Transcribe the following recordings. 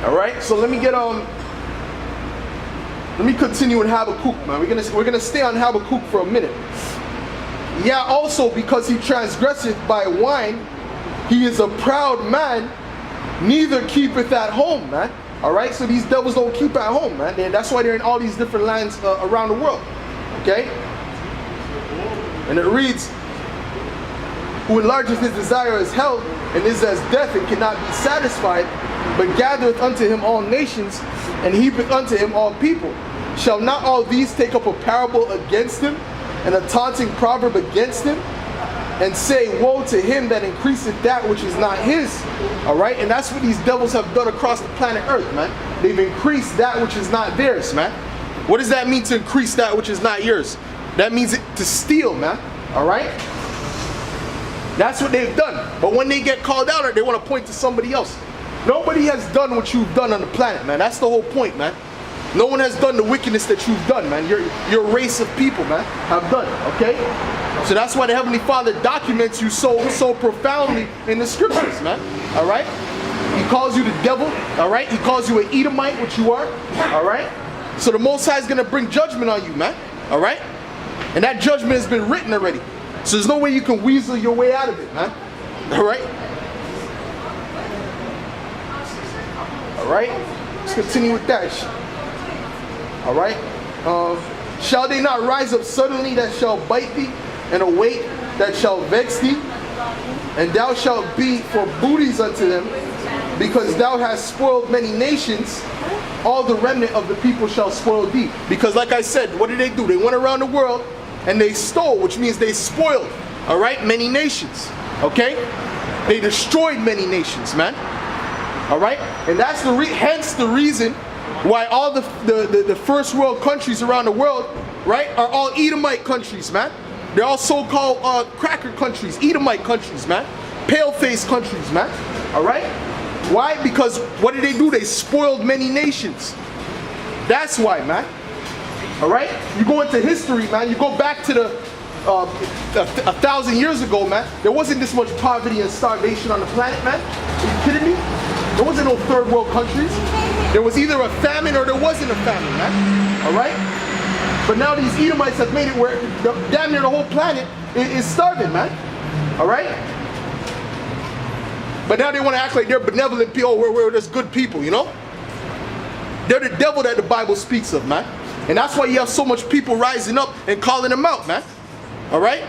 All right, so let me continue in Habakkuk, man. We're gonna stay on Habakkuk for a minute. Yeah, also because he transgresseth by wine, he is a proud man, neither keepeth at home, man. All right, so these devils don't keep at home, man. That's why they're in all these different lands around the world. Okay, and it reads, who enlargeth his desire as hell, and is as death, and cannot be satisfied, but gathereth unto him all nations, and heapeth unto him all people. Shall not all these take up a parable against him, and a taunting proverb against him, and say, woe to him that increaseth that which is not his? All right, and that's what these devils have done across the planet Earth, man. They've increased that which is not theirs, man. What does that mean, to increase that which is not yours? That means to steal, man. All right, that's what they've done. But when they get called out, they want to point to somebody else. Nobody has done what you've done on the planet, man. That's the whole point, man. No one has done the wickedness that you've done, man. Your race of people, man, have done, okay? So that's why the Heavenly Father documents you so profoundly in the scriptures, man. All right? He calls you the devil, all right? He calls you an Edomite, which you are, all right? So the Most High is going to bring judgment on you, man, all right? And that judgment has been written already. So there's no way you can weasel your way out of it, man. All right? All right? Let's continue with that. All right? Shall they not rise up suddenly that shall bite thee, and awake that shall vex thee? And thou shalt be for booties unto them, because thou hast spoiled many nations. All the remnant of the people shall spoil thee. Because like I said, what did they do? They went around the world and they stole, which means they spoiled, all right, many nations, okay? They destroyed many nations, man, all right? And that's hence the reason why all the first world countries around the world, right, are all Edomite countries, man. They're all so-called cracker countries, Edomite countries, man. Pale-faced countries, man, all right? Why? Because what did they do? They spoiled many nations. That's why, man. All right? You go into history, man. You go back to 1,000 years ago, man. There wasn't this much poverty and starvation on the planet, man. Are you kidding me? There wasn't no third world countries. There was either a famine or there wasn't a famine, man. All right? But now these Edomites have made it where damn near the whole planet is starving, man. All right? But now they want to act like they're benevolent people. We're just good people, you know? They're the devil that the Bible speaks of, man. And that's why you have so much people rising up and calling them out, man. All right?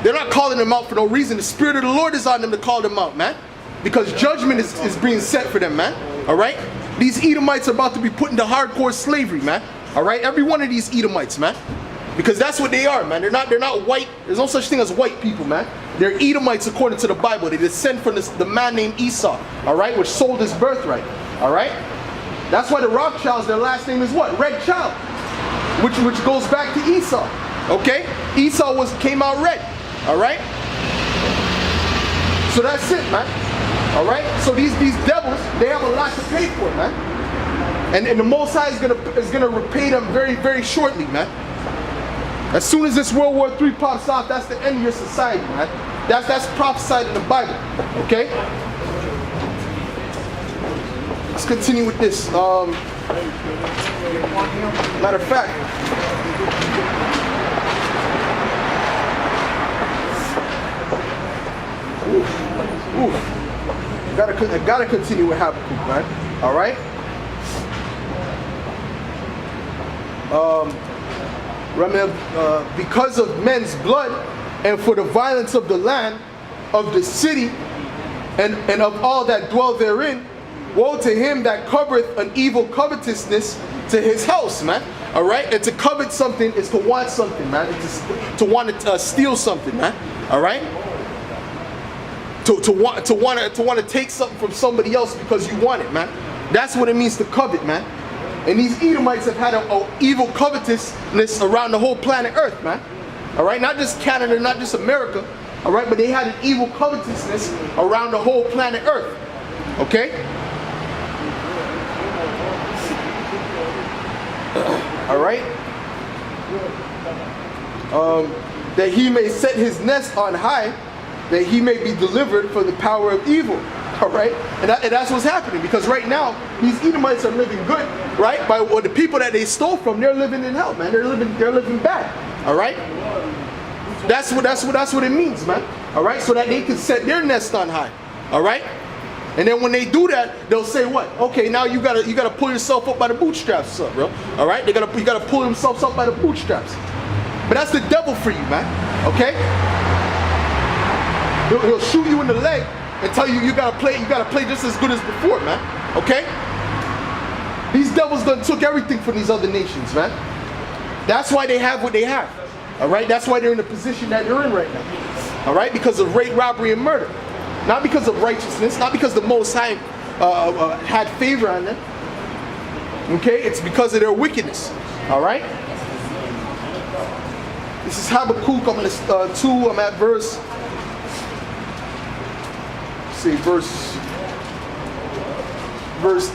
They're not calling them out for no reason. The Spirit of the Lord is on them to call them out, man. Because judgment is being set for them, man. All right? These Edomites are about to be put into hardcore slavery, man. All right? Every one of these Edomites, man. Because that's what they are, man. They're not white. There's no such thing as white people, man. They're Edomites according to the Bible. They descend from the man named Esau, all right, which sold his birthright, all right? That's why the Rothschilds, their last name is what? Red Child, which goes back to Esau, okay? Esau came out red, all right? So that's it, man, all right? So these devils, they have a lot to pay for, man. And the Most High is gonna repay them very, very shortly, man. As soon as this World War III pops off, that's the end of your society, man. That's prophesied in the Bible, okay? Let's continue with this. Matter of fact, I gotta continue with Habakkuk, man. All right. Because of men's blood, and for the violence of the land, of the city, and of all that dwell therein, woe to him that covereth an evil covetousness to his house, man. All right, and to covet something is to want something, man. It's to want to steal something, man. All right, to want to take something from somebody else because you want it, man. That's what it means to covet, man. And these Edomites have had an evil covetousness around the whole planet Earth, man. All right, not just Canada, not just America. All right, but they had an evil covetousness around the whole planet Earth. Okay. All right. That he may set his nest on high, that he may be delivered from the power of evil. All right, and that's what's happening, because right now these Edomites are living good, right? Or the people that they stole from, they're living in hell, man. They're living bad. All right, that's what it means, man. All right, so that they can set their nest on high. All right, and then when they do that, they'll say what? Okay, now you gotta pull yourself up by the bootstraps, bro. All right, you gotta pull themselves up by the bootstraps. But that's the devil for you, man. Okay, he'll shoot you in the leg and tell you you gotta play just as good as before, man. Okay? These devils done took everything from these other nations, man. That's why they have what they have. All right? That's why they're in the position that they're in right now. All right? Because of rape, robbery, and murder. Not because of righteousness. Not because the Most High had favor on them. Okay? It's because of their wickedness. All right? This is Habakkuk. I'm in 2. I'm at verse. See, verse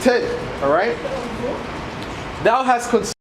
10, all right? Thou hast considered